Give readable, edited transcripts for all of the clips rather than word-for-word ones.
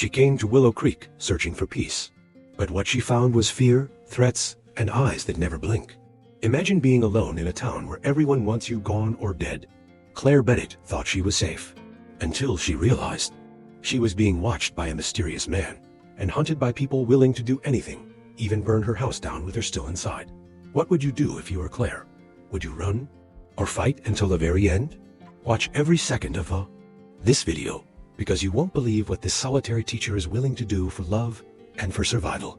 She came to Willow Creek searching for peace. But what she found was fear, threats, and eyes that never blink. Imagine being alone in a town where everyone wants you gone or dead. Claire Bennett thought she was safe, until she realized she was being watched by a mysterious man and hunted by people willing to do anything, even burn her house down with her still inside. What would you do if you were Claire? Would you run or fight until the very end? Watch every second of this video, because you won't believe what this solitary teacher is willing to do for love and for survival.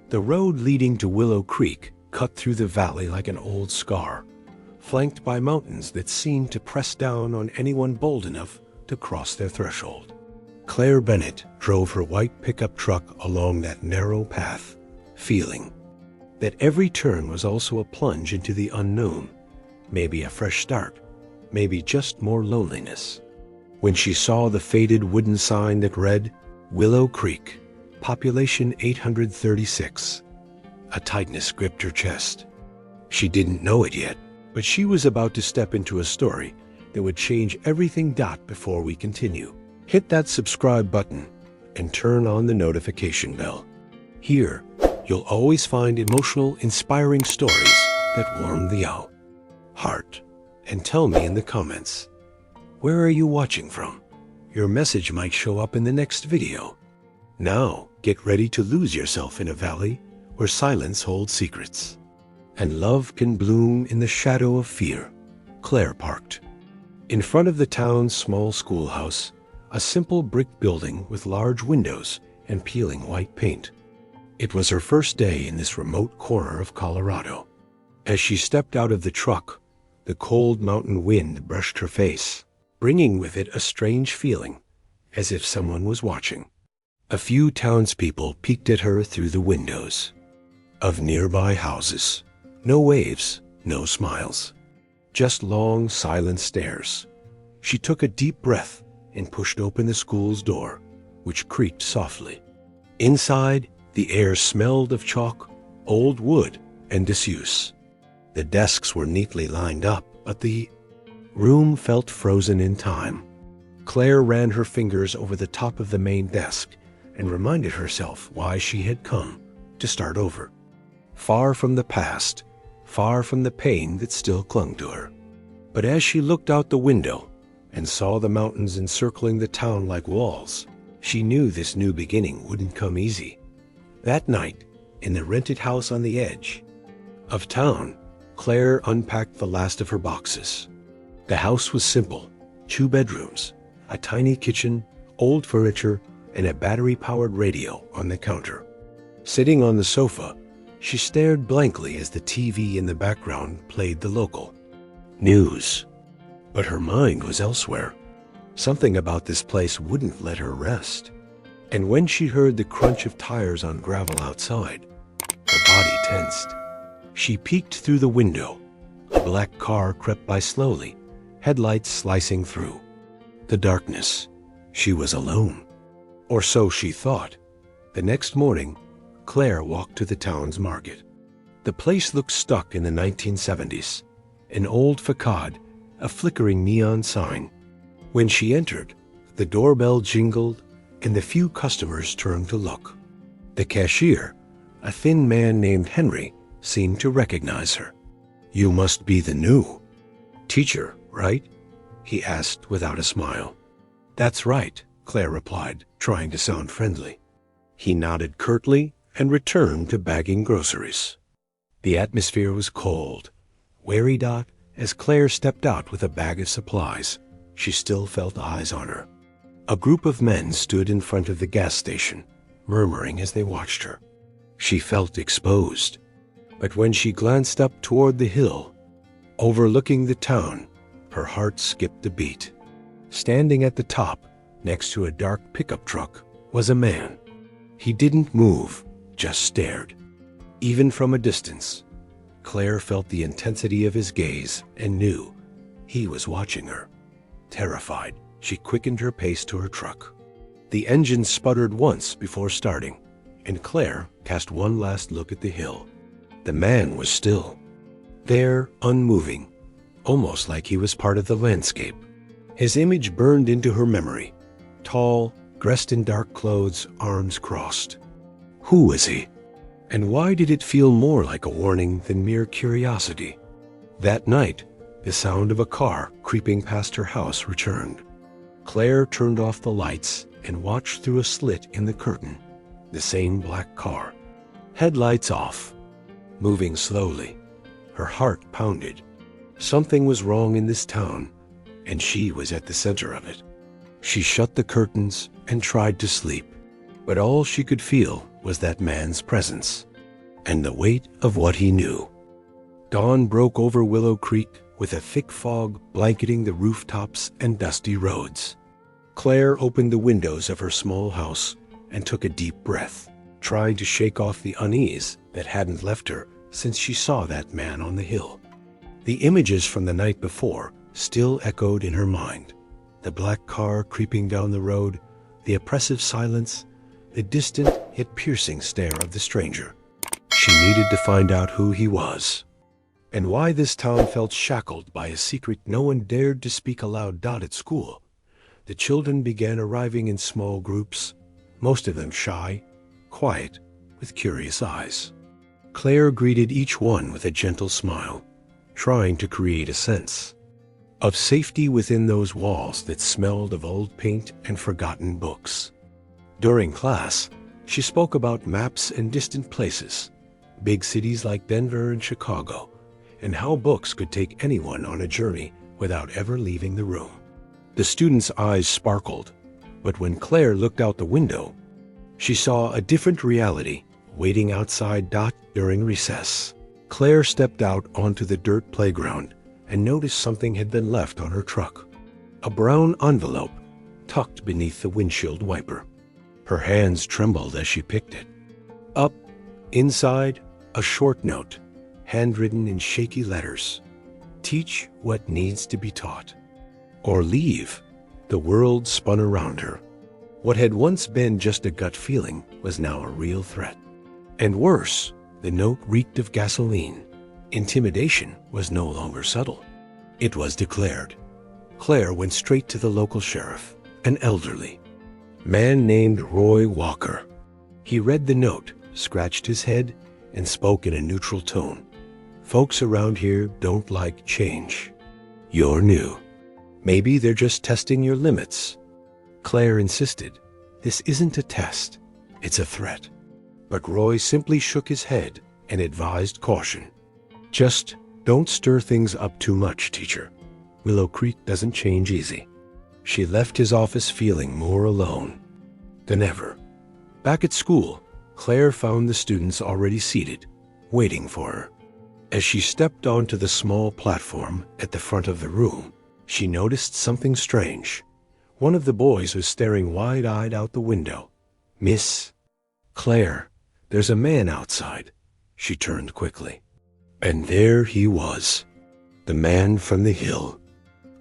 The road leading to Willow Creek cut through the valley like an old scar, flanked by mountains that seemed to press down on anyone bold enough to cross their threshold. Claire Bennett drove her white pickup truck along that narrow path, feeling that every turn was also a plunge into the unknown, maybe a fresh start, maybe just more loneliness. When she saw the faded wooden sign that read, Willow Creek, population 836, a tightness gripped her chest. She didn't know it yet, but she was about to step into a story that would change everything. Before we continue, hit that subscribe button and turn on the notification bell. Here, you'll always find emotional, inspiring stories that warm the heart. And tell me in the comments, where are you watching from? Your message might show up in the next video. Now, get ready to lose yourself in a valley where silence holds secrets and love can bloom in the shadow of fear. Claire parked in front of the town's small schoolhouse, a simple brick building with large windows and peeling white paint. It was her first day in this remote corner of Colorado. As she stepped out of the truck, the cold mountain wind brushed her face, bringing with it a strange feeling, as if someone was watching. A few townspeople peeked at her through the windows of nearby houses. No waves, no smiles, just long, silent stares. She took a deep breath and pushed open the school's door, which creaked softly. Inside, the air smelled of chalk, old wood, and disuse. The desks were neatly lined up, but the room felt frozen in time. Claire ran her fingers over the top of the main desk and reminded herself why she had come, to start over. Far from the past, far from the pain that still clung to her. But as she looked out the window and saw the mountains encircling the town like walls, she knew this new beginning wouldn't come easy. That night, in the rented house on the edge of town, Claire unpacked the last of her boxes. The house was simple: 2 bedrooms, a tiny kitchen, old furniture, and a battery-powered radio on the counter. Sitting on the sofa, she stared blankly as the TV in the background played the local news. But her mind was elsewhere. Something about this place wouldn't let her rest. And when she heard the crunch of tires on gravel outside, her body tensed. She peeked through the window. A black car crept by slowly, headlights slicing through the darkness. She was alone. Or so she thought. The next morning, Claire walked to the town's market. The place looked stuck in the 1970s. An old facade, a flickering neon sign. When she entered, the doorbell jingled and the few customers turned to look. The cashier, a thin man named Henry, seemed to recognize her. "You must be the new teacher, right?" he asked without a smile. "That's right," Claire replied, trying to sound friendly. He nodded curtly and returned to bagging groceries. The atmosphere was cold. Wary as Claire stepped out with a bag of supplies, she still felt eyes on her. A group of men stood in front of the gas station, murmuring as they watched her. She felt exposed. But when she glanced up toward the hill, overlooking the town, her heart skipped a beat. Standing at the top, next to a dark pickup truck, was a man. He didn't move, just stared. Even from a distance, Claire felt the intensity of his gaze and knew he was watching her. Terrified, she quickened her pace to her truck. The engine sputtered once before starting, and Claire cast one last look at the hill. The man was still there, unmoving, almost like he was part of the landscape. His image burned into her memory. Tall, dressed in dark clothes, arms crossed. Who was he? And why did it feel more like a warning than mere curiosity? That night, the sound of a car creeping past her house returned. Claire turned off the lights and watched through a slit in the curtain. The same black car. Headlights off. Moving slowly. Her heart pounded. Something was wrong in this town, and she was at the center of it. She shut the curtains and tried to sleep, but all she could feel was that man's presence, and the weight of what he knew. Dawn broke over Willow Creek with a thick fog blanketing the rooftops and dusty roads. Claire opened the windows of her small house and took a deep breath, trying to shake off the unease that hadn't left her since she saw that man on the hill. The images from the night before still echoed in her mind. The black car creeping down the road, the oppressive silence, the distant yet piercing stare of the stranger. She needed to find out who he was, and why this town felt shackled by a secret no one dared to speak aloud. At school, the children began arriving in small groups, most of them shy, quiet, with curious eyes. Claire greeted each one with a gentle smile, trying to create a sense of safety within those walls that smelled of old paint and forgotten books. During class, she spoke about maps and distant places, big cities like Denver and Chicago, and how books could take anyone on a journey without ever leaving the room. The students' eyes sparkled, but when Claire looked out the window, she saw a different reality waiting outside. During recess, Claire stepped out onto the dirt playground and noticed something had been left on her truck. A brown envelope tucked beneath the windshield wiper. Her hands trembled as she picked it up. Inside, a short note, handwritten in shaky letters. Teach what needs to be taught, or leave. The world spun around her. What had once been just a gut feeling was now a real threat. And worse, the note reeked of gasoline. Intimidation was no longer subtle. It was declared. Claire went straight to the local sheriff, an elderly man named Roy Walker. He read the note, scratched his head, and spoke in a neutral tone. Folks around here don't like change. You're new. Maybe they're just testing your limits. Claire insisted. This isn't a test. It's a threat. But Roy simply shook his head and advised caution. Just don't stir things up too much, teacher. Willow Creek doesn't change easy. She left his office feeling more alone than ever. Back at school, Claire found the students already seated, waiting for her. As she stepped onto the small platform at the front of the room, she noticed something strange. One of the boys was staring wide-eyed out the window. Miss Claire, there's a man outside. She turned quickly. And there he was, the man from the hill,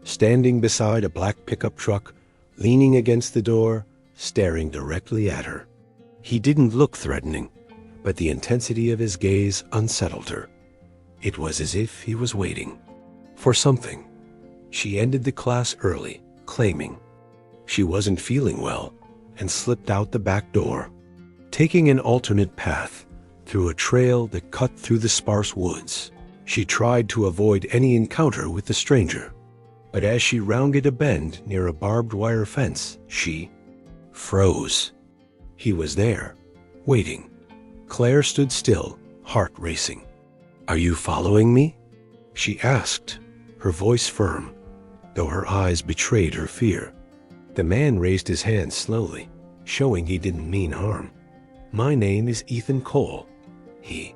standing beside a black pickup truck, leaning against the door, staring directly at her. He didn't look threatening, but the intensity of his gaze unsettled her. It was as if he was waiting for something. She ended the class early, claiming she wasn't feeling well, and slipped out the back door, taking an alternate path through a trail that cut through the sparse woods. She tried to avoid any encounter with the stranger, but as she rounded a bend near a barbed wire fence, she froze. He was there, waiting. Claire stood still, heart racing. Are you following me? She asked, her voice firm, though her eyes betrayed her fear. The man raised his hand slowly, showing he didn't mean harm. My name is Ethan Cole, he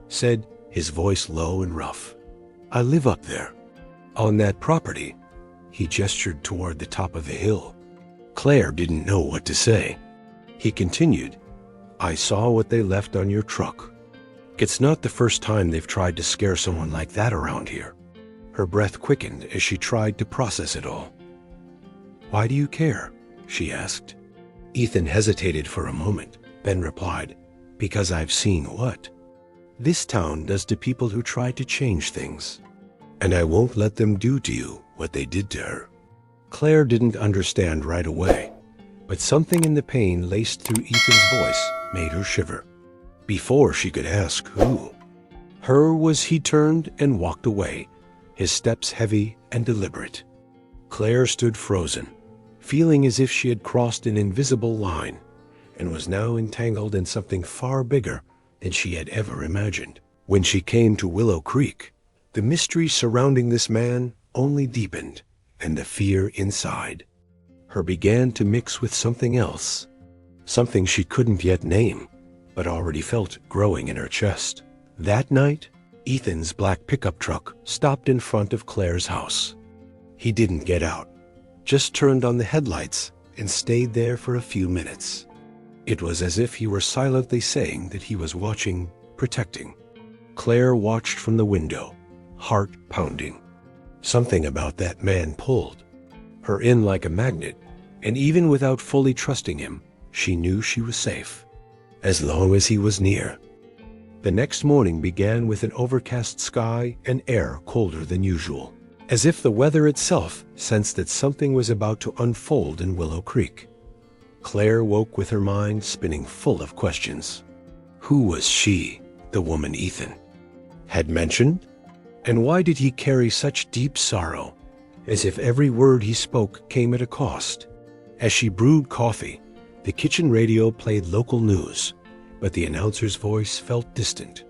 said, his voice low and rough. I live up there, on that property. He gestured toward the top of the hill. Claire didn't know what to say. He continued, I saw what they left on your truck. It's not the first time they've tried to scare someone like that around here. Her breath quickened as she tried to process it all. Why do you care? She asked. Ethan hesitated for a moment, then replied, Because I've seen what this town does to people who try to change things, and I won't let them do to you what they did to her. Claire didn't understand right away, But something in the pain laced through Ethan's voice made her shiver. Before she could ask who, he turned and walked away, his steps heavy and deliberate. Claire stood frozen, feeling as if she had crossed an invisible line and was now entangled in something far bigger than she had ever imagined. When she came to Willow Creek, the mystery surrounding this man only deepened, and the fear inside her began to mix with something else, something she couldn't yet name, but already felt growing in her chest. That night, Ethan's black pickup truck stopped in front of Claire's house. He didn't get out, just turned on the headlights and stayed there for a few minutes. It was as if he were silently saying that he was watching, protecting. Claire watched from the window, heart pounding. Something about that man pulled her in like a magnet, and even without fully trusting him, she knew she was safe, as long as he was near. The next morning began with an overcast sky and air colder than usual, as if the weather itself sensed that something was about to unfold in Willow Creek. Claire woke with her mind spinning full of questions. Who was she, the woman Ethan had mentioned? And why did he carry such deep sorrow, as if every word he spoke came at a cost? As she brewed coffee, the kitchen radio played local news, but the announcer's voice felt distant.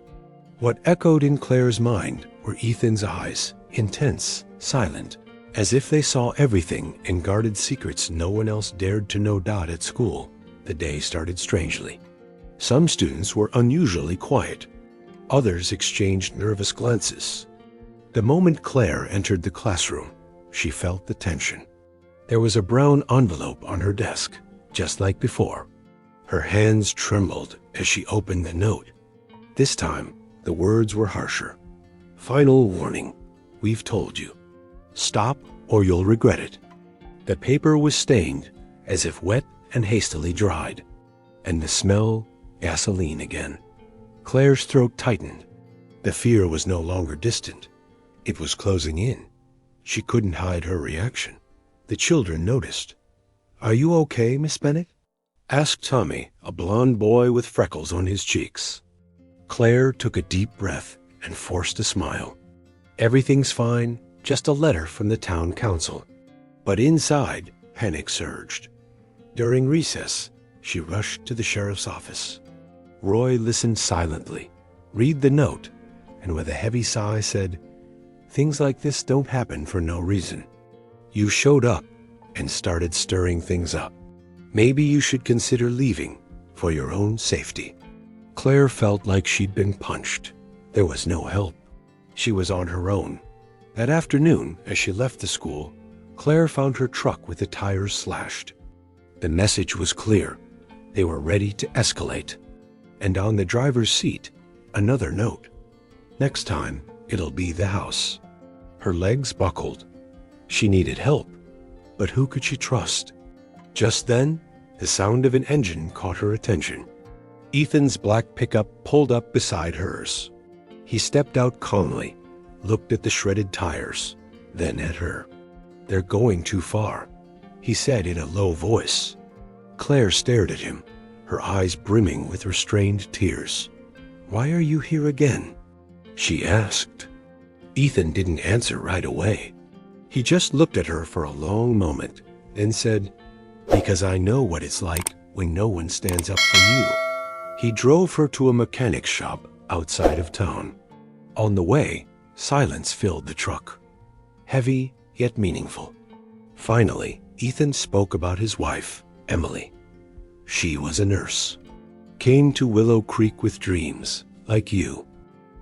What echoed in Claire's mind were Ethan's eyes, intense, silent, as if they saw everything and guarded secrets no one else dared to know. At school, the day started strangely. Some students were unusually quiet. Others exchanged nervous glances. The moment Claire entered the classroom, she felt the tension. There was a brown envelope on her desk, just like before. Her hands trembled as she opened the note. This time, the words were harsher. Final warning. We've told you. Stop or you'll regret it. The paper was stained, as if wet and hastily dried, and the smell gasoline again. Claire's throat tightened. The fear was no longer distant. It was closing in. She couldn't hide her reaction. The children noticed. Are you okay, Miss Bennett? Asked Tommy, a blond boy with freckles on his cheeks. Claire took a deep breath and forced a smile. Everything's fine, just a letter from the town council. But inside, panic surged. During recess, she rushed to the sheriff's office. Roy listened silently, read the note, and with a heavy sigh said, "Things like this don't happen for no reason. You showed up and started stirring things up. Maybe you should consider leaving for your own safety." Claire felt like she'd been punched. There was no help. She was on her own. That afternoon, as she left the school, Claire found her truck with the tires slashed. The message was clear. They were ready to escalate. And on the driver's seat, another note. Next time, it'll be the house. Her legs buckled. She needed help, but who could she trust? Just then, the sound of an engine caught her attention. Ethan's black pickup pulled up beside hers. He stepped out calmly, looked at the shredded tires, then at her. "They're going too far," he said in a low voice. Claire stared at him, her eyes brimming with restrained tears. "Why are you here again?" she asked. Ethan didn't answer right away. He just looked at her for a long moment, then said, "Because I know what it's like when no one stands up for you." He drove her to a mechanic's shop outside of town. On the way, silence filled the truck, heavy yet meaningful. Finally, Ethan spoke about his wife, Emily. She was a nurse. Came to Willow Creek with dreams, like you.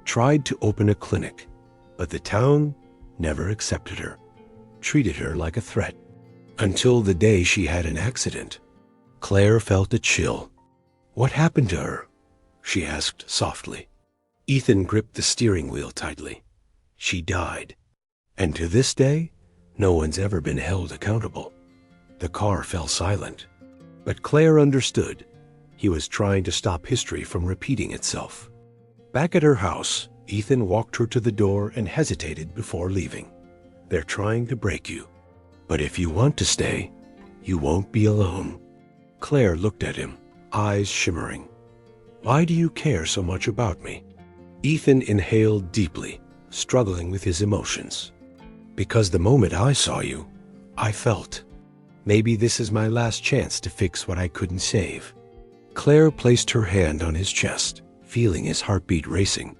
Tried to open a clinic, but the town never accepted her. Treated her like a threat. Until the day she had an accident. Claire felt a chill. "What happened to her?" she asked softly. Ethan gripped the steering wheel tightly. "She died. And to this day, no one's ever been held accountable." The car fell silent. But Claire understood. He was trying to stop history from repeating itself. Back at her house, Ethan walked her to the door and hesitated before leaving. "They're trying to break you. But if you want to stay, you won't be alone." Claire looked at him, eyes shimmering. "Why do you care so much about me?" Ethan inhaled deeply, struggling with his emotions. "Because the moment I saw you, I felt. Maybe this is my last chance to fix what I couldn't save." Claire placed her hand on his chest, feeling his heartbeat racing.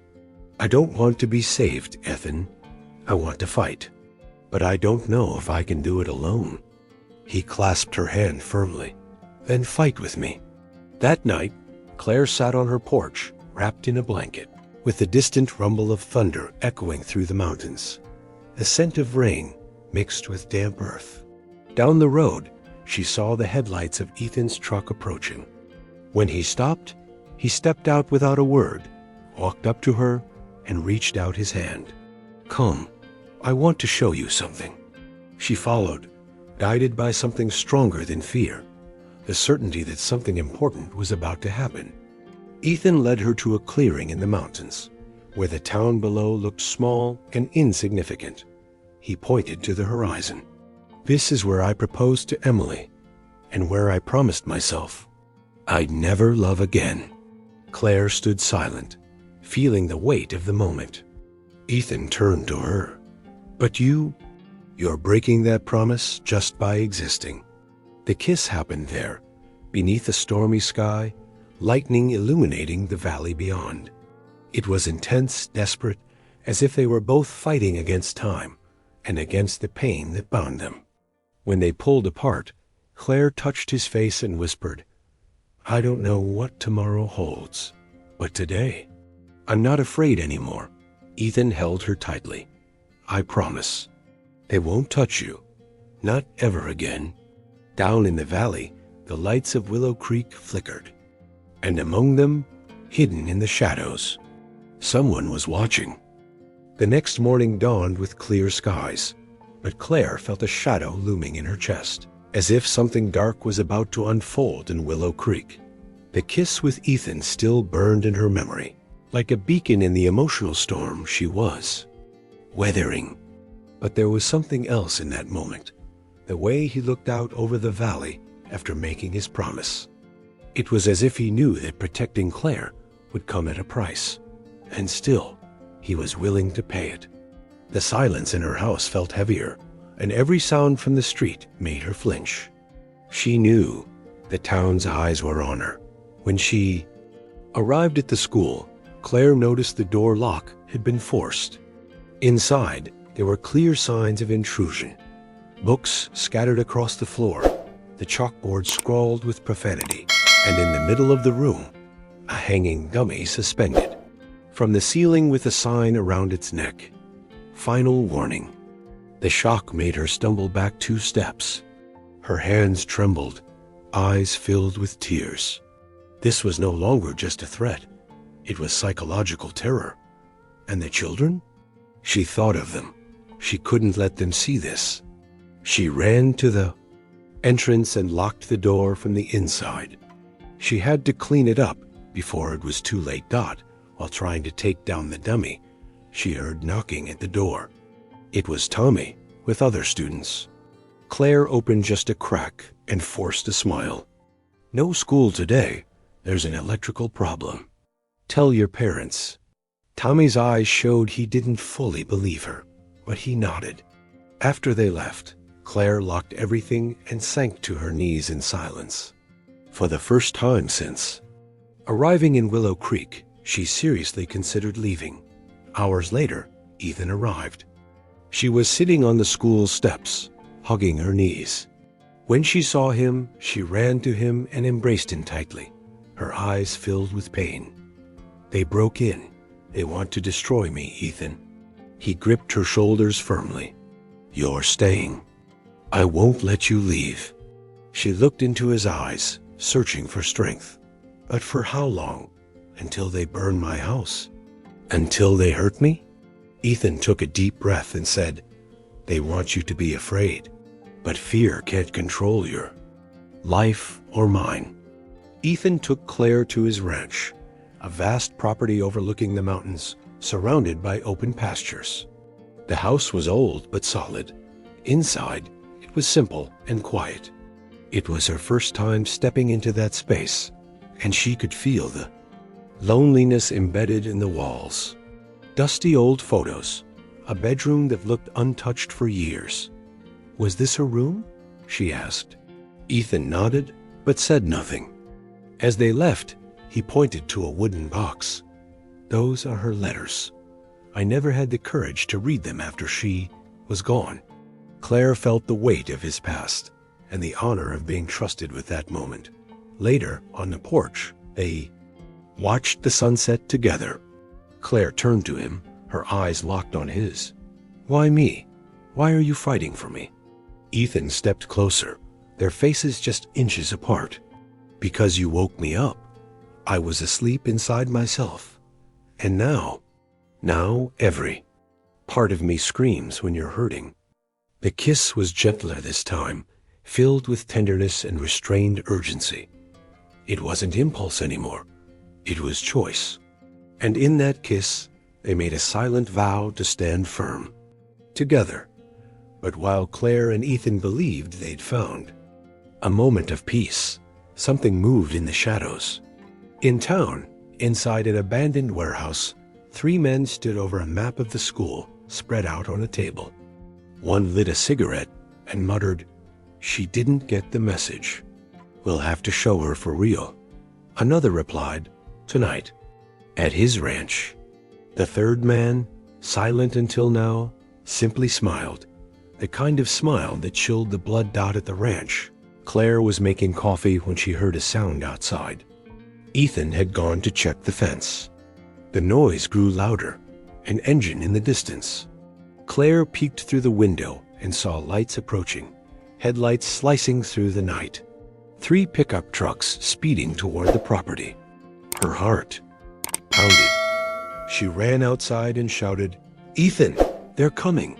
"I don't want to be saved, Ethan. I want to fight. But I don't know if I can do it alone." He clasped her hand firmly. "Then fight with me." That night, Claire sat on her porch, wrapped in a blanket, with the distant rumble of thunder echoing through the mountains. The scent of rain mixed with damp earth. Down the road, she saw the headlights of Ethan's truck approaching. When he stopped, he stepped out without a word, walked up to her, and reached out his hand. "Come, I want to show you something." She followed, guided by something stronger than fear, the certainty that something important was about to happen. Ethan led her to a clearing in the mountains, where the town below looked small and insignificant. He pointed to the horizon. "This is where I proposed to Emily, and where I promised myself I'd never love again." Claire stood silent, feeling the weight of the moment. Ethan turned to her. "But you're breaking that promise just by existing." The kiss happened there, beneath a stormy sky, lightning illuminating the valley beyond. It was intense, desperate, as if they were both fighting against time and against the pain that bound them. When they pulled apart, Claire touched his face and whispered, "I don't know what tomorrow holds, but today, I'm not afraid anymore." Ethan held her tightly. "I promise. They won't touch you. Not ever again." Down in the valley, the lights of Willow Creek flickered, and among them, hidden in the shadows, someone was watching. The next morning dawned with clear skies, but Claire felt a shadow looming in her chest, as if something dark was about to unfold in Willow Creek. The kiss with Ethan still burned in her memory, like a beacon in the emotional storm she was weathering. But there was something else in that moment, the way he looked out over the valley after making his promise. It was as if he knew that protecting Claire would come at a price, and still, he was willing to pay it. The silence in her house felt heavier, and every sound from the street made her flinch. She knew the town's eyes were on her. When she arrived at the school, Claire noticed the door lock had been forced. Inside, there were clear signs of intrusion. Books scattered across the floor, the chalkboard scrawled with profanity, and in the middle of the room, a hanging dummy suspended from the ceiling with a sign around its neck. Final warning. The shock made her stumble back 2 steps. Her hands trembled, eyes filled with tears. This was no longer just a threat. It was psychological terror. And the children? She thought of them. She couldn't let them see this. She ran to the entrance and locked the door from the inside. She had to clean it up before it was too late. While trying to take down the dummy, she heard knocking at the door. It was Tommy with other students. Claire opened just a crack and forced a smile. "No school today. There's an electrical problem. Tell your parents." Tommy's eyes showed he didn't fully believe her, but he nodded. After they left, Claire locked everything and sank to her knees in silence. For the first time since arriving in Willow Creek, she seriously considered leaving. Hours later, Ethan arrived. She was sitting on the school steps, hugging her knees. When she saw him, she ran to him and embraced him tightly, her eyes filled with pain. "They broke in. They want to destroy me, Ethan." He gripped her shoulders firmly. "You're staying. I won't let you leave." She looked into his eyes, searching for strength. "But for how long? Until they burn my house? Until they hurt me?" Ethan took a deep breath and said, "They want you to be afraid, but fear can't control your life or mine." Ethan took Claire to his ranch, a vast property overlooking the mountains, surrounded by open pastures. The house was old but solid. Inside, it was simple and quiet. It was her first time stepping into that space, and she could feel the loneliness embedded in the walls. Dusty old photos, a bedroom that looked untouched for years. Was this her room? She asked. Ethan nodded, but said nothing. As they left, he pointed to a wooden box. Those are her letters. I never had the courage to read them after she was gone. Claire felt the weight of his past and the honor of being trusted with that moment. Later, on the porch, they watched the sunset together. Claire turned to him, her eyes locked on his. Why me? Why are you fighting for me? Ethan stepped closer, their faces just inches apart. Because you woke me up. I was asleep inside myself. And now every part of me screams when you're hurting. The kiss was gentler this time, filled with tenderness and restrained urgency. It wasn't impulse anymore. It was choice. And in that kiss, they made a silent vow to stand firm. Together. But while Claire and Ethan believed they'd found a moment of peace, something moved in the shadows. In town, inside an abandoned warehouse, 3 men stood over a map of the school spread out on a table. One lit a cigarette and muttered, "She didn't get the message. We'll have to show her for real." Another replied, "Tonight, at his ranch." The third man, silent until now, simply smiled, the kind of smile that chilled the blood dot at the ranch. Claire was making coffee when she heard a sound outside. Ethan had gone to check the fence. The noise grew louder, an engine in the distance. Claire peeked through the window and saw lights approaching, headlights slicing through the night. 3 pickup trucks speeding toward the property. Her heart pounded. She ran outside and shouted, "Ethan, they're coming!"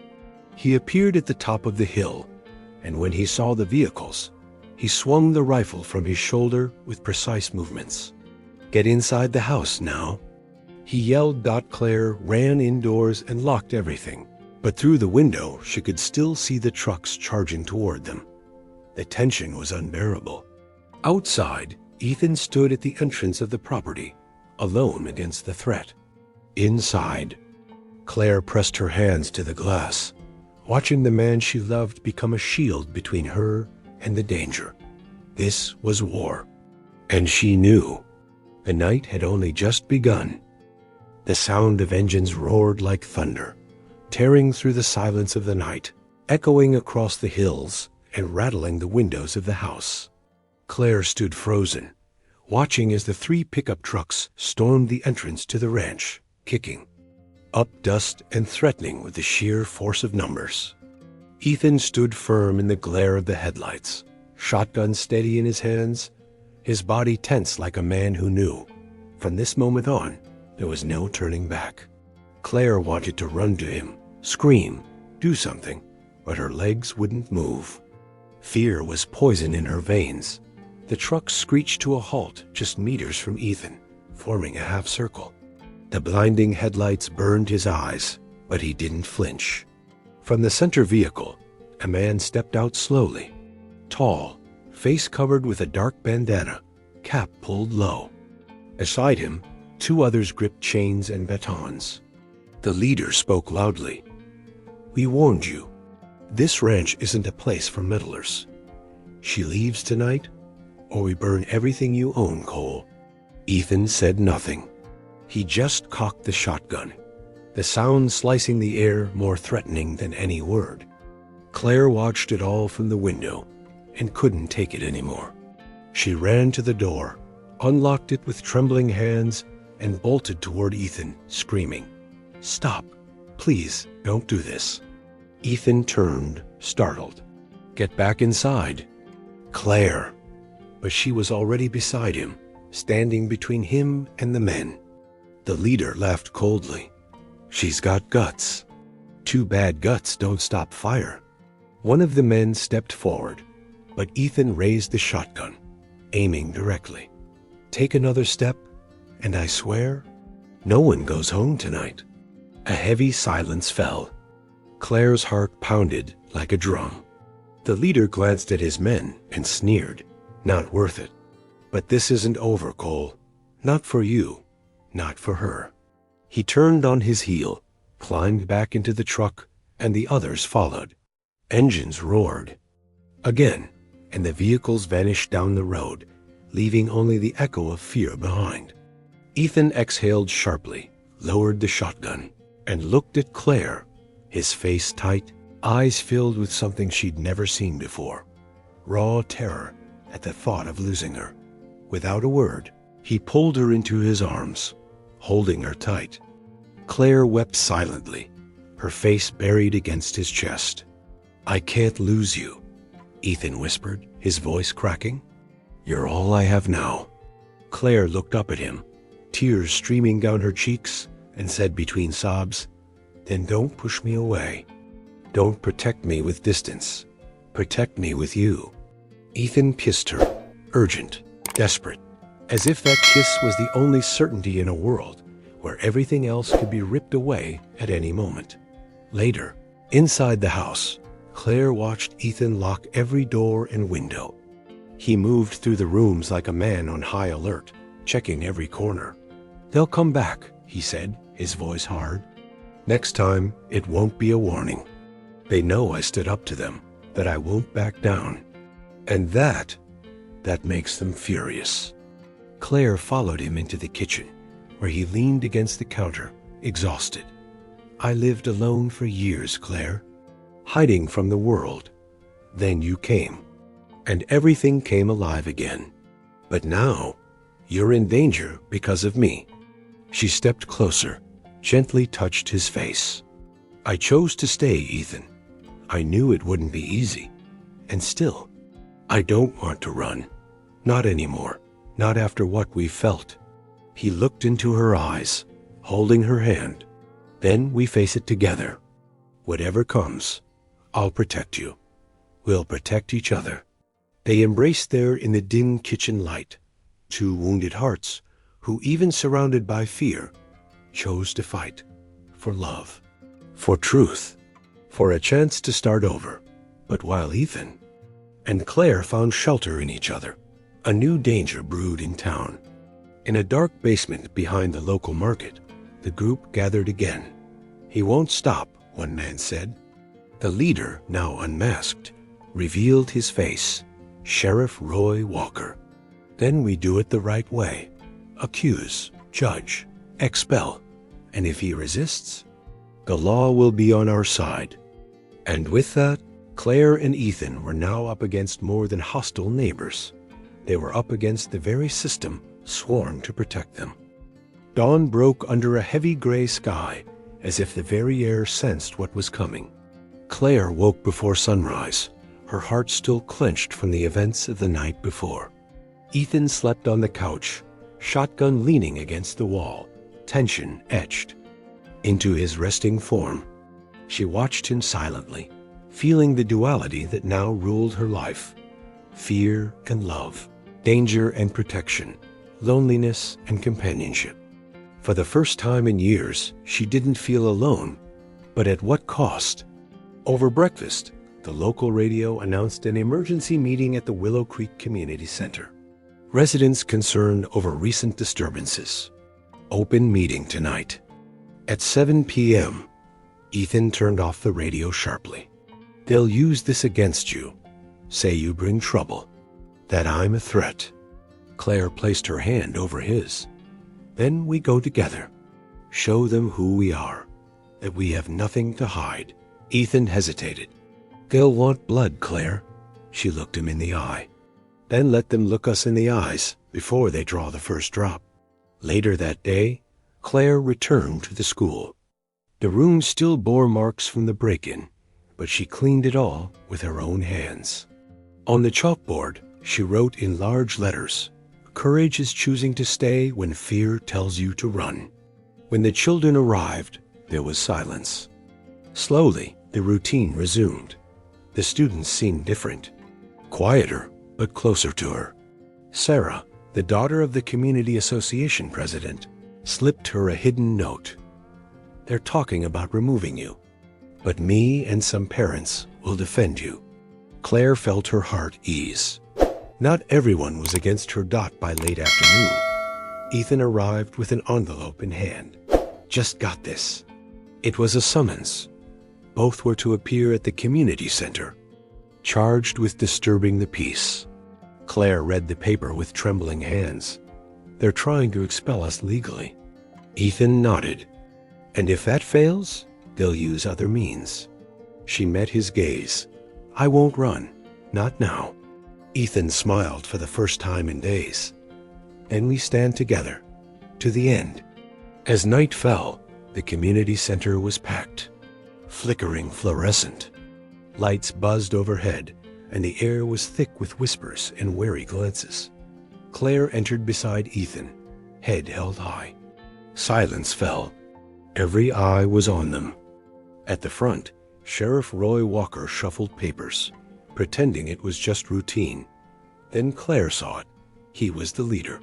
He appeared at the top of the hill, and when he saw the vehicles, he swung the rifle from his shoulder with precise movements. "Get inside the house now," he yelled. Claire ran indoors and locked everything, but through the window she could still see the trucks charging toward them. The tension was unbearable. Outside, Ethan stood at the entrance of the property, alone against the threat. Inside, Claire pressed her hands to the glass, watching the man she loved become a shield between her and the danger. This was war, and she knew. The night had only just begun. The sound of engines roared like thunder, tearing through the silence of the night, echoing across the hills and rattling the windows of the house. Claire stood frozen, watching as the 3 pickup trucks stormed the entrance to the ranch, kicking up dust and threatening with the sheer force of numbers. Ethan stood firm in the glare of the headlights, shotgun steady in his hands, his body tense like a man who knew. From this moment on, there was no turning back. Claire wanted to run to him, scream, do something, but her legs wouldn't move. Fear was poison in her veins. The truck screeched to a halt just meters from Ethan, forming a half circle. The blinding headlights burned his eyes, but he didn't flinch. From the center vehicle, a man stepped out slowly. Tall, face covered with a dark bandana, cap pulled low. Beside him, 2 others gripped chains and batons. The leader spoke loudly. "We warned you. This ranch isn't a place for meddlers. She leaves tonight, or we burn everything you own, Cole." Ethan said nothing. He just cocked the shotgun, the sound slicing the air more threatening than any word. Claire watched it all from the window and couldn't take it anymore. She ran to the door, unlocked it with trembling hands, and bolted toward Ethan, screaming, "Stop! Please, don't do this." Ethan turned, startled. "Get back inside." Claire! But she was already beside him, standing between him and the men. The leader laughed coldly. "She's got guts. Too bad guts don't stop fire." One of the men stepped forward, but Ethan raised the shotgun, aiming directly. "Take another step, and I swear, no one goes home tonight." A heavy silence fell. Claire's heart pounded like a drum. The leader glanced at his men and sneered. Not worth it. But this isn't over, Cole. Not for you. Not for her. He turned on his heel, climbed back into the truck, and the others followed. Engines roared. Again, and the vehicles vanished down the road, leaving only the echo of fear behind. Ethan exhaled sharply, lowered the shotgun, and looked at Claire, his face tight, eyes filled with something she'd never seen before. Raw terror at the thought of losing her. Without a word, he pulled her into his arms, holding her tight. Claire wept silently, her face buried against his chest. "I can't lose you," Ethan whispered, his voice cracking. "You're all I have now." Claire looked up at him, tears streaming down her cheeks, and said between sobs, "Then don't push me away. Don't protect me with distance. Protect me with you." Ethan kissed her, urgent, desperate, as if that kiss was the only certainty in a world where everything else could be ripped away at any moment. Later, inside the house, Claire watched Ethan lock every door and window. He moved through the rooms like a man on high alert, checking every corner. "They'll come back," he said, his voice hard. "Next time, it won't be a warning. They know I stood up to them, that I won't back down. And that makes them furious." Claire followed him into the kitchen, where he leaned against the counter, exhausted. "I lived alone for years, Claire, hiding from the world. Then you came, and everything came alive again. But now, you're in danger because of me." She stepped closer, gently touched his face. "I chose to stay, Ethan. I knew it wouldn't be easy. And still, I don't want to run. Not anymore. Not after what we felt." He looked into her eyes, holding her hand. "Then we face it together. Whatever comes, I'll protect you. We'll protect each other." They embraced there in the dim kitchen light, two wounded hearts who, even surrounded by fear, chose to fight for love, for truth, for a chance to start over. But while Ethan and Claire found shelter in each other, a new danger brewed in town. In a dark basement behind the local market, the group gathered again. "He won't stop," one man said. The leader, now unmasked, revealed his face, Sheriff Roy Walker. "Then we do it the right way. Accuse, judge, expel, and if he resists, the law will be on our side." And with that, Claire and Ethan were now up against more than hostile neighbors. They were up against the very system sworn to protect them. Dawn broke under a heavy gray sky, as if the very air sensed what was coming. Claire woke before sunrise, her heart still clenched from the events of the night before. Ethan slept on the couch, shotgun leaning against the wall, tension etched into his resting form. She watched him silently, feeling the duality that now ruled her life: fear and love, danger and protection, loneliness and companionship. For the first time in years, she didn't feel alone, but at what cost? Over breakfast, the local radio announced an emergency meeting at the Willow Creek Community Center. Residents concerned over recent disturbances. Open meeting tonight. At 7 p.m., Ethan turned off the radio sharply. "They'll use this against you. Say you bring trouble. That I'm a threat." Claire placed her hand over his. "Then we go together. Show them who we are, that we have nothing to hide." Ethan hesitated. "They'll want blood, Claire." She looked him in the eye. "Then let them look us in the eyes before they draw the first drop." Later that day, Claire returned to the school. The room still bore marks from the break-in, but she cleaned it all with her own hands. On the chalkboard, she wrote in large letters, "Courage is choosing to stay when fear tells you to run." When the children arrived, there was silence. Slowly, the routine resumed. The students seemed different, quieter but closer to her. Sarah, the daughter of the community association president, slipped her a hidden note. "They're talking about removing you, but me and some parents will defend you." Claire felt her heart ease. Not everyone was against her dot by late afternoon. Ethan arrived with an envelope in hand. Just got this. It was a summons. Both were to appear at the community center, charged with disturbing the peace. Claire read the paper with trembling hands. They're trying to expel us legally. Ethan nodded. And if that fails, they'll use other means. She met his gaze. I won't run. Not now. Ethan smiled for the first time in days. And we stand together. To the end. As night fell, the community center was packed. Flickering fluorescent. Lights buzzed overhead, and the air was thick with whispers and wary glances. Claire entered beside Ethan, head held high. Silence fell. Every eye was on them. At the front, Sheriff Roy Walker shuffled papers, pretending it was just routine. Then Claire saw it. He was the leader.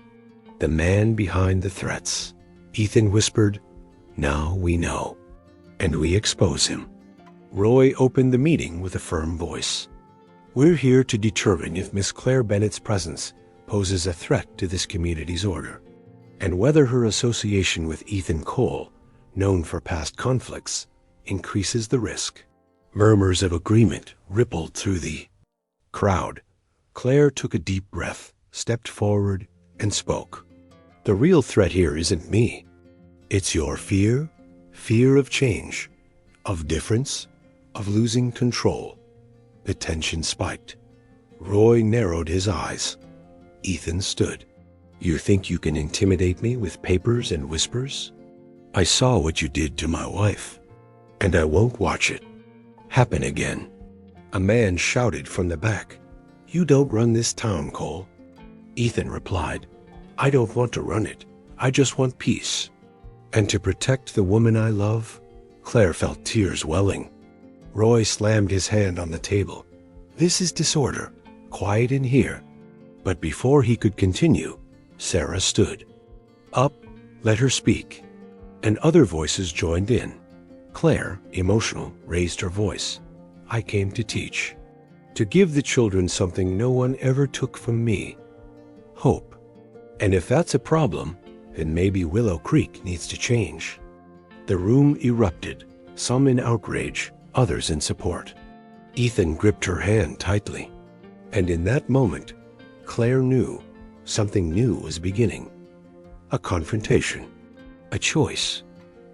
The man behind the threats. Ethan whispered, Now we know. And we expose him. Roy opened the meeting with a firm voice. We're here to determine if Miss Claire Bennett's presence poses a threat to this community's order, and whether her association with Ethan Cole, known for past conflicts, increases the risk. Murmurs of agreement rippled through the crowd. Claire took a deep breath, stepped forward, and spoke. The real threat here isn't me. It's your fear of change, of difference, of losing control. The tension spiked. Roy narrowed his eyes. Ethan stood. You think you can intimidate me with papers and whispers? I saw what you did to my wife, and I won't watch it happen again. A man shouted from the back. You don't run this town, Cole. Ethan replied, I don't want to run it. I just want peace. And to protect the woman I love? Claire felt tears welling. Roy slammed his hand on the table. This is disorder. Quiet in here. But before he could continue, Sarah stood. Up, let her speak. And other voices joined in. Claire, emotional, raised her voice. I came to teach. To give the children something no one ever took from me. Hope. And if that's a problem, then maybe Willow Creek needs to change. The room erupted, some in outrage, others in support. Ethan gripped her hand tightly. And in that moment, Claire knew something new was beginning. A confrontation, a choice,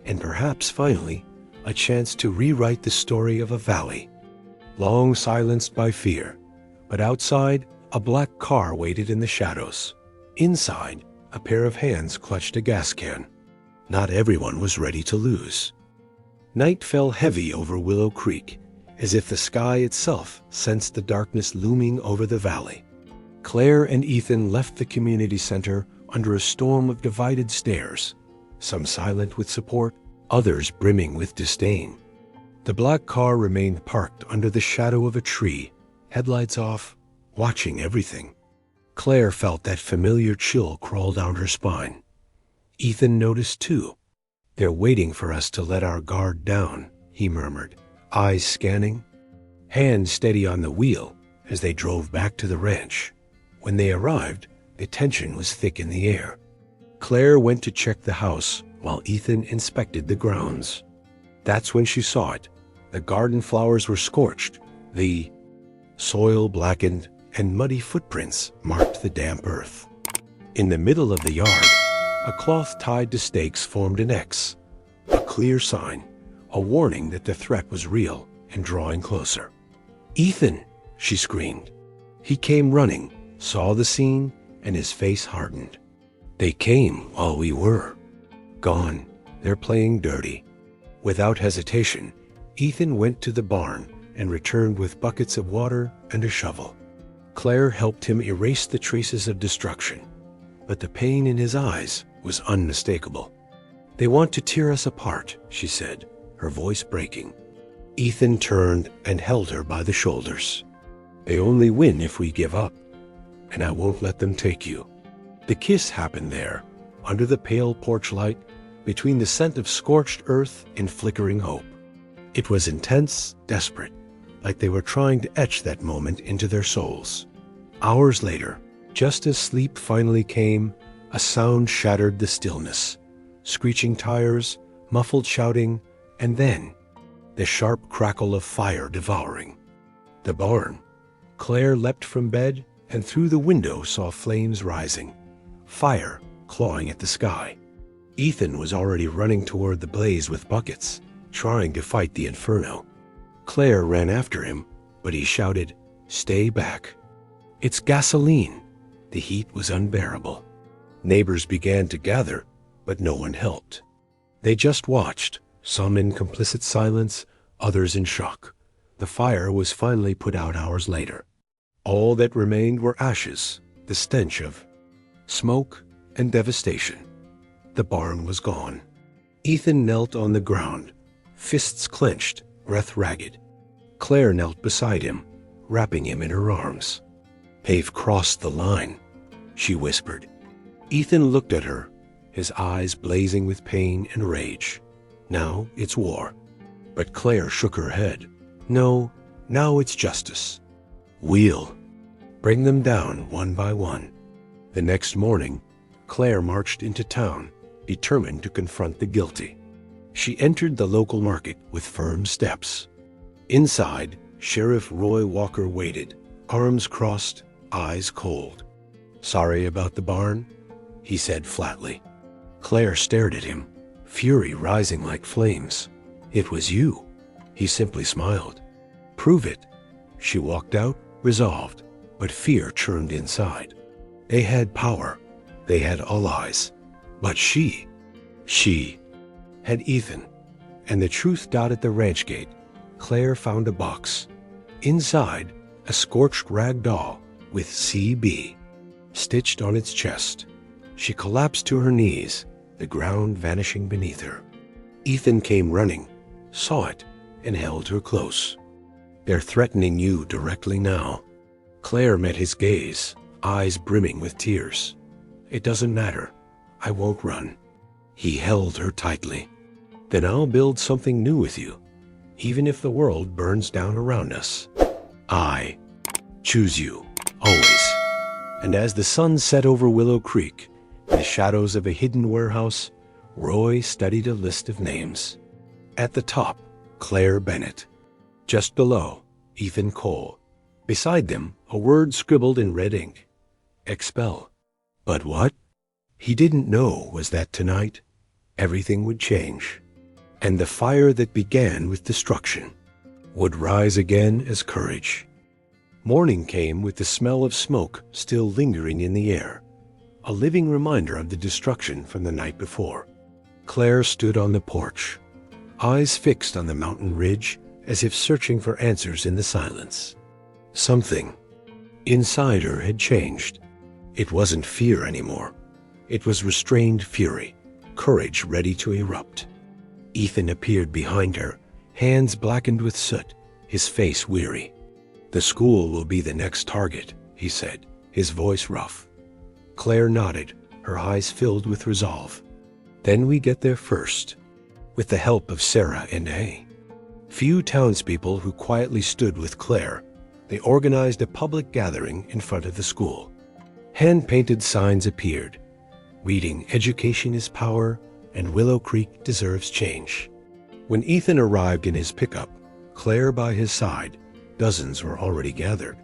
and perhaps finally, a chance to rewrite the story of a valley. Long silenced by fear, but outside, a black car waited in the shadows. Inside, a pair of hands clutched a gas can. Not everyone was ready to lose. Night fell heavy over Willow Creek, as if the sky itself sensed the darkness looming over the valley. Claire and Ethan left the community center under a storm of divided stares, some silent with support, others brimming with disdain. The black car remained parked under the shadow of a tree, headlights off, watching everything. Claire felt that familiar chill crawl down her spine. Ethan noticed too. They're waiting for us to let our guard down, he murmured, eyes scanning, hands steady on the wheel as they drove back to the ranch. When they arrived, the tension was thick in the air. Claire went to check the house while Ethan inspected the grounds. That's when she saw it. The garden flowers were scorched. The soil blackened and muddy footprints marked the damp earth. In the middle of the yard, a cloth tied to stakes formed an X, a clear sign, a warning that the threat was real and drawing closer. Ethan, she screamed. He came running, saw the scene, and his face hardened. They came while we were. Gone. They're playing dirty. Without hesitation, Ethan went to the barn and returned with buckets of water and a shovel. Claire helped him erase the traces of destruction, but the pain in his eyes was unmistakable. They want to tear us apart, she said, her voice breaking. Ethan turned and held her by the shoulders. They only win if we give up, and I won't let them take you. The kiss happened there, under the pale porch light, between the scent of scorched earth and flickering hope. It was intense, desperate, like they were trying to etch that moment into their souls. Hours later, just as sleep finally came, a sound shattered the stillness. Screeching tires, muffled shouting, and then the sharp crackle of fire devouring the barn. Claire leapt from bed and through the window saw flames rising, fire clawing at the sky. Ethan was already running toward the blaze with buckets, trying to fight the inferno. Claire ran after him, but he shouted, "Stay back." "It's gasoline." The heat was unbearable. Neighbors began to gather, but no one helped. They just watched, some in complicit silence, others in shock. The fire was finally put out hours later. All that remained were ashes, the stench of smoke and devastation. The barn was gone. Ethan knelt on the ground, fists clenched, breath ragged. Claire knelt beside him, wrapping him in her arms. "They've crossed the line," she whispered. Ethan looked at her, his eyes blazing with pain and rage. "Now it's war." But Claire shook her head. "No, now it's justice. We'll bring them down one by one." The next morning, Claire marched into town, determined to confront the guilty. She entered the local market with firm steps. Inside, Sheriff Roy Walker waited, arms crossed, eyes cold. "Sorry about the barn?" he said flatly. Claire stared at him, fury rising like flames. "It was you." He simply smiled. "Prove it." She walked out, resolved, but fear churned inside. They had power. They had allies. But she had Ethan. And the truth dotted the ranch gate. Claire found a box. Inside, a scorched rag doll with CB stitched on its chest. She collapsed to her knees, the ground vanishing beneath her. Ethan came running, saw it, and held her close. "They're threatening you directly now." Claire met his gaze, eyes brimming with tears. "It doesn't matter. I won't run." He held her tightly. "Then I'll build something new with you, even if the world burns down around us. I choose you, always." And as the sun set over Willow Creek, in the shadows of a hidden warehouse, Roy studied a list of names. At the top, Claire Bennett. Just below, Ethan Cole. Beside them, a word scribbled in red ink. Expel. But what he didn't know was that tonight, everything would change. And the fire that began with destruction would rise again as courage. Morning came with the smell of smoke still lingering in the air, a living reminder of the destruction from the night before. Claire stood on the porch, eyes fixed on the mountain ridge as if searching for answers in the silence. Something inside her had changed. It wasn't fear anymore. It was restrained fury, courage ready to erupt. Ethan appeared behind her, hands blackened with soot, his face weary. "The school will be the next target," he said, his voice rough. Claire nodded, her eyes filled with resolve. "Then we get there first, with the help of Sarah and Hay." Few townspeople who quietly stood with Claire, they organized a public gathering in front of the school. Hand-painted signs appeared, reading "Education is Power" and "Willow Creek deserves change." When Ethan arrived in his pickup, Claire by his side, dozens were already gathered.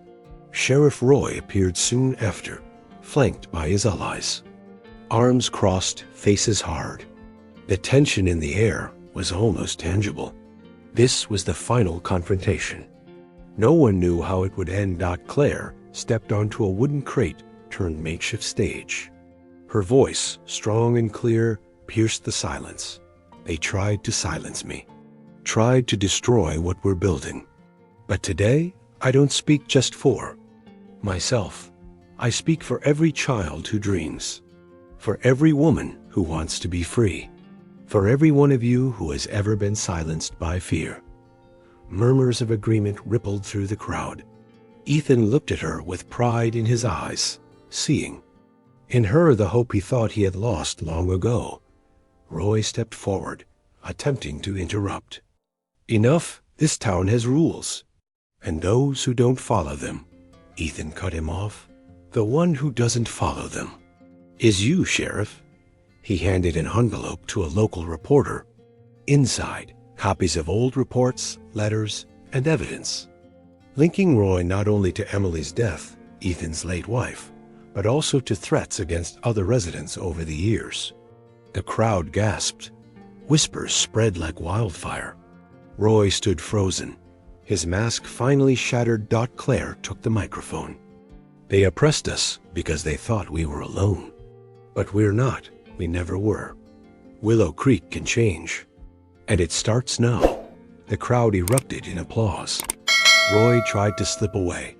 Sheriff Roy appeared soon after, flanked by his allies. Arms crossed, faces hard. The tension in the air was almost tangible. This was the final confrontation. No one knew how it would end. Claire stepped onto a wooden crate turned makeshift stage. Her voice, strong and clear, pierced the silence. "They tried to silence me, tried to destroy what we're building. But today, I don't speak just for myself. I speak for every child who dreams, for every woman who wants to be free, for every one of you who has ever been silenced by fear." Murmurs of agreement rippled through the crowd. Ethan looked at her with pride in his eyes, seeing in her the hope he thought he had lost long ago. Roy stepped forward, attempting to interrupt. "Enough. This town has rules. And those who don't follow them, Ethan cut him off. The one who doesn't follow them is you, Sheriff. He handed an envelope to a local reporter. Inside, copies of old reports, letters, and evidence, linking Roy not only to Emily's death, Ethan's late wife, but also to threats against other residents over the years. The crowd gasped. Whispers spread like wildfire. Roy stood frozen. His mask finally shattered. Claire took the microphone. They oppressed us because they thought we were alone. But we're not. We never were. Willow Creek can change. And it starts now. The crowd erupted in applause. Roy tried to slip away,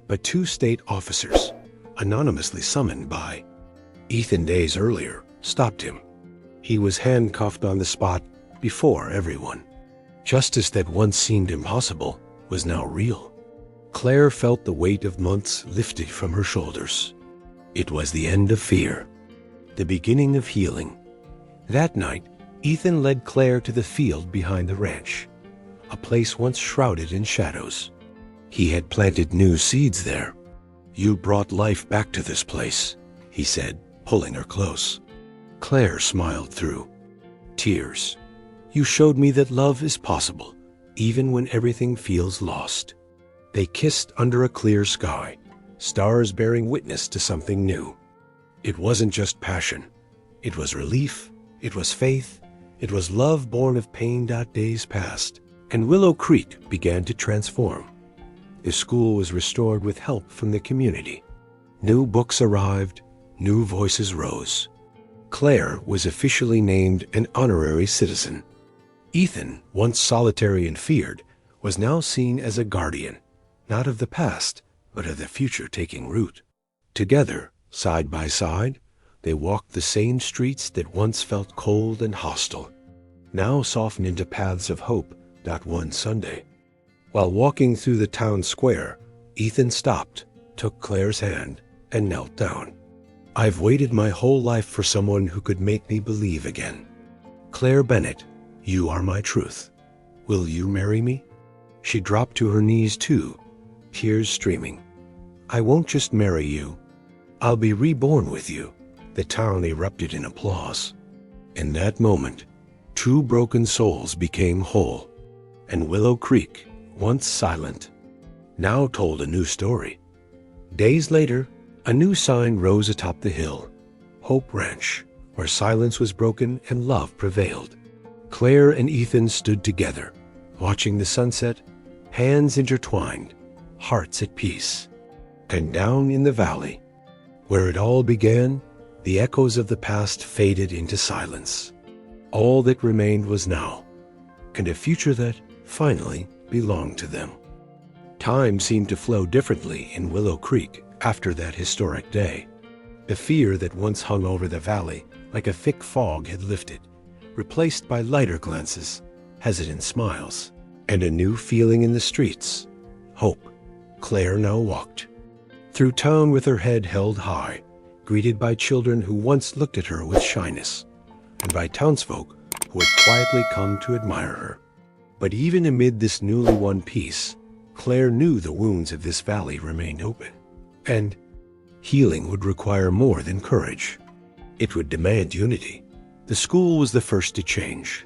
but 2 state officers, anonymously summoned by Ethan days earlier, stopped him. He was handcuffed on the spot before everyone. Justice that once seemed impossible was now real. Claire felt the weight of months lifted from her shoulders. It was the end of fear, the beginning of healing. That night, Ethan led Claire to the field behind the ranch, a place once shrouded in shadows. He had planted new seeds there. You brought life back to this place, he said, pulling her close. Claire smiled through tears. You showed me that love is possible, even when everything feels lost. They kissed under a clear sky, stars bearing witness to something new. It wasn't just passion. It was relief. It was faith. It was love born of pain. Days passed, and Willow Creek began to transform. The school was restored with help from the community. New books arrived. New voices rose. Claire was officially named an honorary citizen. Ethan, once solitary and feared, was now seen as a guardian, not of the past, but of the future taking root. Together, side by side, they walked the same streets that once felt cold and hostile, now softened into paths of hope. One Sunday, while walking through the town square, Ethan stopped, took Claire's hand, and knelt down. I've waited my whole life for someone who could make me believe again. Claire Bennett, you are my truth. Will you marry me? She dropped to her knees too, tears streaming. I won't just marry you. I'll be reborn with you. The town erupted in applause. In that moment, 2 broken souls became whole, and Willow Creek, once silent, now told a new story. Days later, a new sign rose atop the hill, Hope Ranch, where silence was broken and love prevailed. Claire and Ethan stood together, watching the sunset, hands intertwined, hearts at peace. And down in the valley, where it all began, the echoes of the past faded into silence. All that remained was now, and a future that, finally, belonged to them. Time seemed to flow differently in Willow Creek after that historic day. The fear that once hung over the valley like a thick fog had lifted, replaced by lighter glances, hesitant smiles, and a new feeling in the streets. Hope. Claire now walked through town with her head held high, greeted by children who once looked at her with shyness, and by townsfolk who had quietly come to admire her. But even amid this newly won peace, Claire knew the wounds of this valley remained open, and healing would require more than courage. It would demand unity. The school was the first to change.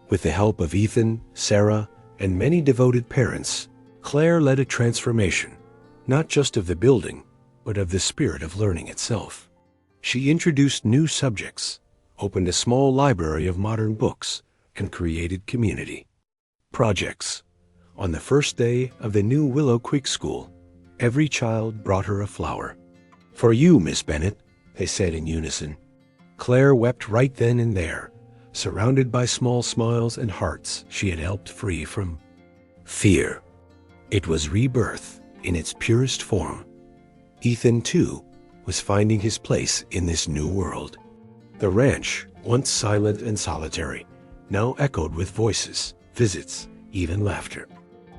With the help of Ethan, Sarah, and many devoted parents, Claire led a transformation, not just of the building, but of the spirit of learning itself. She introduced new subjects, opened a small library of modern books, and created community projects. On the first day of the new Willow Creek School, every child brought her a flower. For you, Miss Bennett, they said in unison. Claire wept right then and there, surrounded by small smiles and hearts she had helped free from fear. It was rebirth in its purest form. Ethan, too, was finding his place in this new world. The ranch, once silent and solitary, now echoed with voices, visits, even laughter.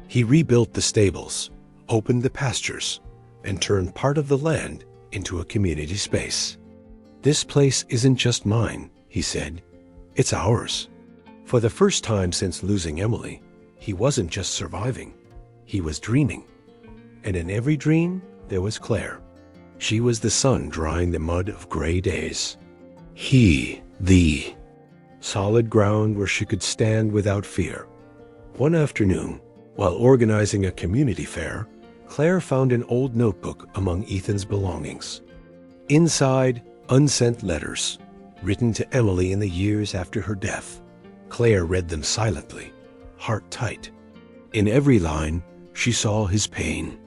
He rebuilt the stables, opened the pastures, and turned part of the land into a community space. This place isn't just mine, he said. It's ours. For the first time since losing Emily, he wasn't just surviving. He was dreaming, and in every dream there was Claire. She was the sun drying the mud of gray days. He, the solid ground where she could stand without fear. One afternoon, while organizing a community fair, Claire found an old notebook among Ethan's belongings. Inside, unsent letters, written to Emily in the years after her death. Claire read them silently, heart tight. In every line, she saw his pain,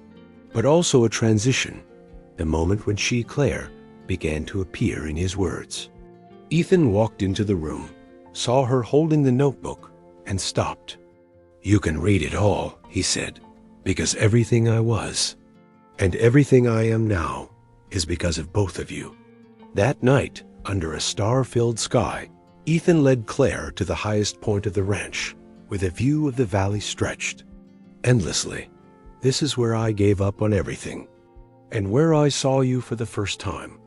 but also a transition, the moment when she, Claire, began to appear in his words. Ethan walked into the room, saw her holding the notebook, and stopped. "You can read it all," he said, "because everything I was, and everything I am now, is because of both of you." That night, under a star-filled sky, Ethan led Claire to the highest point of the ranch, where the view of the valley stretched endlessly. "This is where I gave up on everything, and where I saw you for the first time,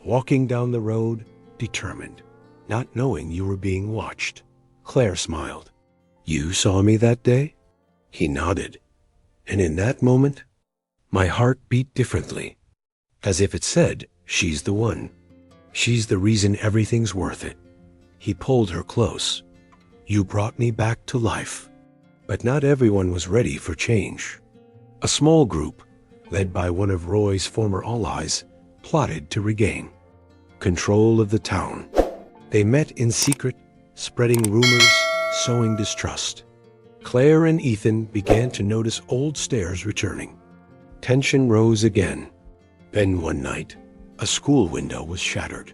walking down the road, determined, not knowing you were being watched." Claire smiled. "You saw me that day?" He nodded. And in that moment, my heart beat differently, as if it said, "She's the one. She's the reason everything's worth it." He pulled her close. "You brought me back to life." But not everyone was ready for change. A small group, led by one of Roy's former allies, plotted to regain control of the town. They met in secret, spreading rumors, sowing distrust. Claire and Ethan began to notice old stares returning. Tension rose again. Then one night, a school window was shattered.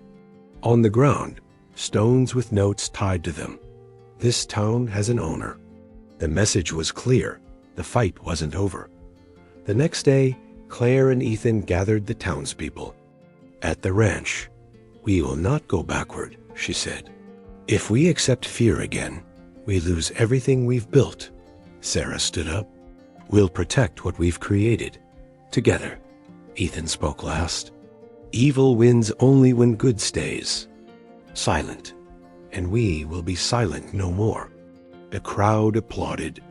On the ground, stones with notes tied to them. "This town has an owner." The message was clear. The fight wasn't over. The next day, Claire and Ethan gathered the townspeople. At the ranch, "We will not go backward," she said. "If we accept fear again, we lose everything we've built." Sarah stood up. "We'll protect what we've created. Together." Ethan spoke last. "Evil wins only when good stays silent, and we will be silent no more." The crowd applauded.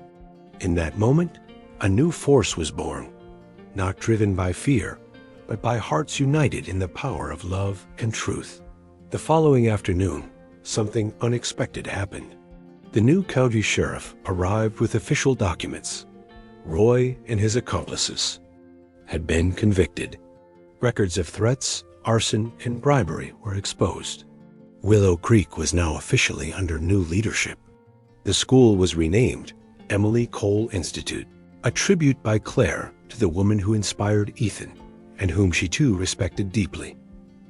In that moment, a new force was born, not driven by fear, but by hearts united in the power of love and truth. The following afternoon, something unexpected happened. The new county sheriff arrived with official documents. Roy and his accomplices had been convicted. Records of threats, arson, and bribery were exposed. Willow Creek was now officially under new leadership. The school was renamed Emily Cole Institute, a tribute by Claire to the woman who inspired Ethan, and whom she too respected deeply.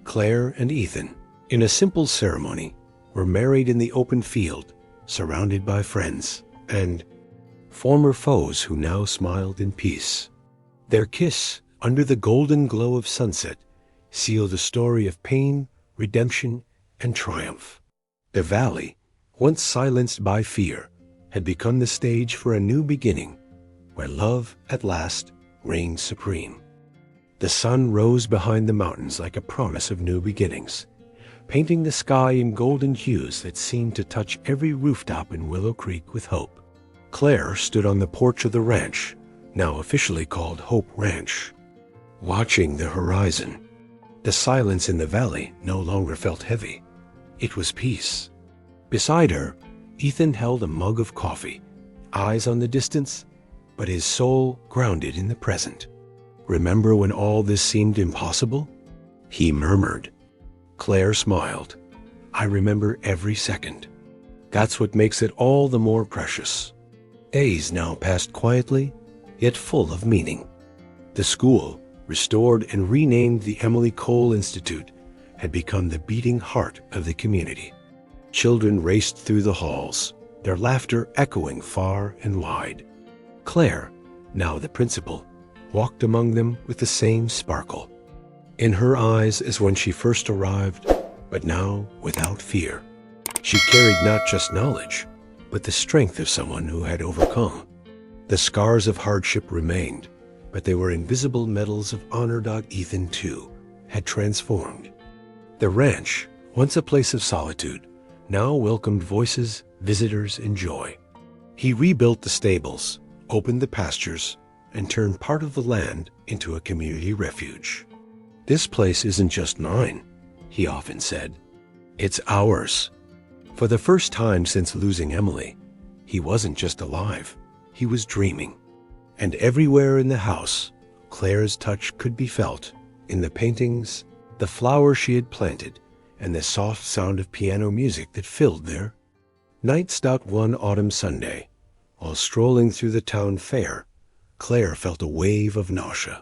Claire and Ethan, in a simple ceremony, were married in the open field, surrounded by friends and former foes who now smiled in peace. Their kiss, under the golden glow of sunset, sealed a story of pain, redemption, and triumph. The valley, once silenced by fear, had become the stage for a new beginning, where love at last reigned supreme. The sun rose behind the mountains like a promise of new beginnings, painting the sky in golden hues that seemed to touch every rooftop in Willow Creek with hope. Claire stood on the porch of the ranch, now officially called Hope Ranch, watching the horizon. The silence in the valley no longer felt heavy. It was peace. Beside her, Ethan held a mug of coffee, eyes on the distance, but his soul grounded in the present. "Remember when all this seemed impossible?" he murmured. Claire smiled. "I remember every second. That's what makes it all the more precious." Days now passed quietly, yet full of meaning. The school, restored and renamed the Emily Cole Institute, had become the beating heart of the community. Children raced through the halls, their laughter echoing far and wide. Claire, now the principal, walked among them with the same sparkle in her eyes as when she first arrived, but now without fear. She carried not just knowledge, but the strength of someone who had overcome. The scars of hardship remained, but they were invisible medals of honor. Ethan, too, had transformed. The ranch, once a place of solitude, now welcomed voices, visitors, and joy. He rebuilt the stables, opened the pastures, and turned part of the land into a community refuge. "This place isn't just mine," he often said. "It's ours." For the first time since losing Emily, he wasn't just alive, he was dreaming. And everywhere in the house, Claire's touch could be felt, in the paintings, the flowers she had planted, and the soft sound of piano music that filled there. Nights out one autumn Sunday, while strolling through the town fair, Claire felt a wave of nausea.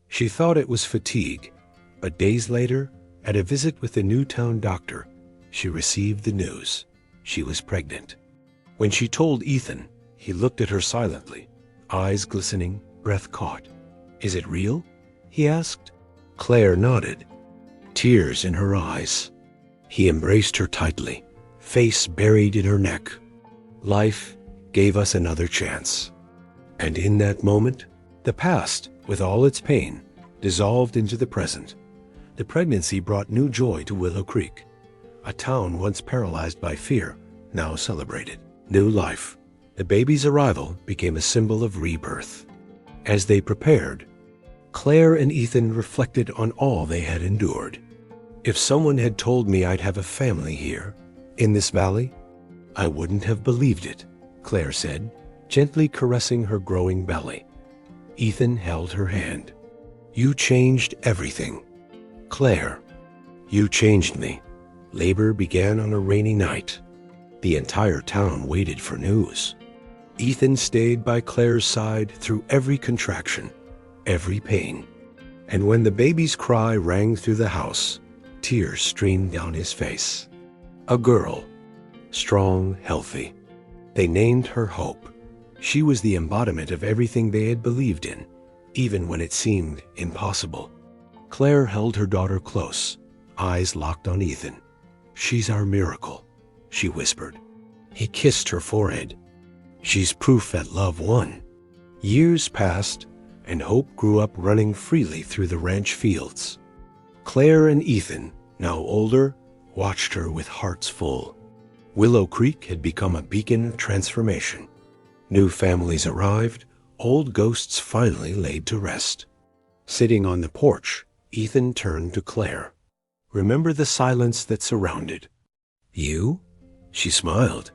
She thought it was fatigue, but days later, at a visit with the new town doctor, she received the news. She was pregnant. When she told Ethan, he looked at her silently, eyes glistening, breath caught. "Is it real?" he asked. Claire nodded, tears in her eyes. He embraced her tightly, face buried in her neck. Life gave us another chance. And in that moment, the past, with all its pain, dissolved into the present. The pregnancy brought new joy to Willow Creek. A town once paralyzed by fear, now celebrated new life. The baby's arrival became a symbol of rebirth. As they prepared, Claire and Ethan reflected on all they had endured. "If someone had told me I'd have a family here, in this valley, I wouldn't have believed it," Claire said, gently caressing her growing belly. Ethan held her hand. "You changed everything." "Claire, you changed me." Labor began on a rainy night. The entire town waited for news. Ethan stayed by Claire's side through every contraction, every pain. And when the baby's cry rang through the house, tears streamed down his face. A girl, strong, healthy. They named her Hope. She was the embodiment of everything they had believed in, even when it seemed impossible. Claire held her daughter close, eyes locked on Ethan. "She's our miracle," she whispered. He kissed her forehead. "She's proof that love won." Years passed, and Hope grew up running freely through the ranch fields. Claire and Ethan, now older, watched her with hearts full. Willow Creek had become a beacon of transformation. New families arrived, old ghosts finally laid to rest. Sitting on the porch, Ethan turned to Claire. "Remember the silence that surrounded you?" She smiled.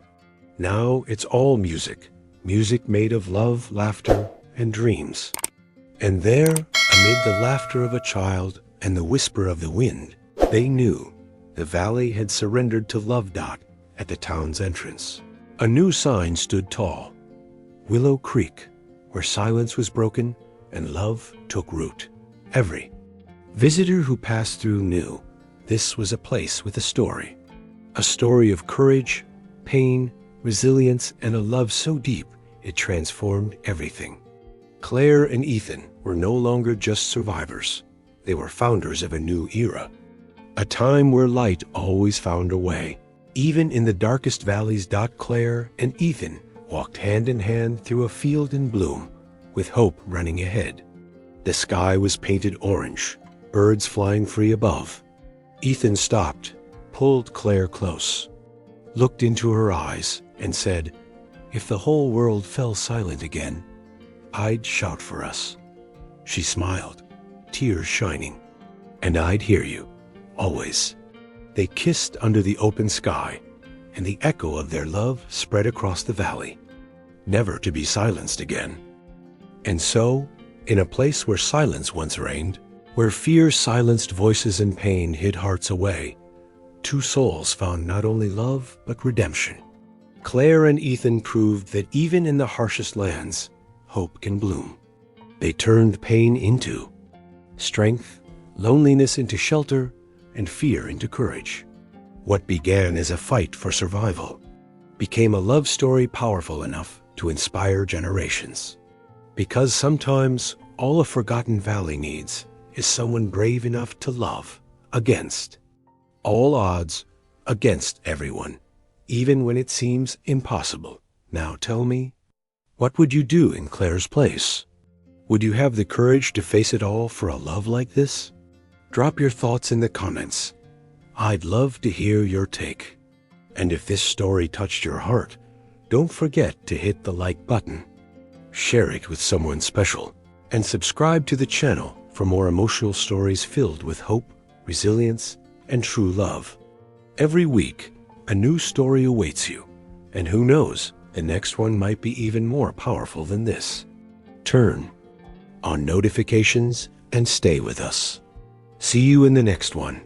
"Now it's all music, music made of love, laughter, and dreams." And there, amid the laughter of a child and the whisper of the wind, they knew the valley had surrendered to Love Dot at the town's entrance. A new sign stood tall: Willow Creek, where silence was broken and love took root. Every visitor who passed through knew this was a place with a story of courage, pain, resilience, and a love so deep it transformed everything. Claire and Ethan were no longer just survivors. They were founders of a new era, a time where light always found a way. Even in the darkest valleys, Claire and Ethan walked hand in hand through a field in bloom, with hope running ahead. The sky was painted orange, birds flying free above. Ethan stopped, pulled Claire close, looked into her eyes, and said, "If the whole world fell silent again, I'd shout for us." She smiled, tears shining. "And I'd hear you, always." They kissed under the open sky, and the echo of their love spread across the valley, never to be silenced again. And so, in a place where silence once reigned, where fear silenced voices and pain hid hearts away, two souls found not only love, but redemption. Claire and Ethan proved that even in the harshest lands, hope can bloom. They turned pain into strength, loneliness into shelter, and fear into courage. What began as a fight for survival became a love story powerful enough to inspire generations. Because sometimes all a forgotten valley needs is someone brave enough to love against all odds, against everyone, even when it seems impossible. Now tell me, what would you do in Claire's place? Would you have the courage to face it all for a love like this? Drop your thoughts in the comments. I'd love to hear your take. And if this story touched your heart, don't forget to hit the like button. share it with someone special, and subscribe to the channel for more emotional stories filled with hope, resilience, and true love. Every week, a new story awaits you, and who knows, the next one might be even more powerful than this. Turn on notifications and stay with us. See you in the next one.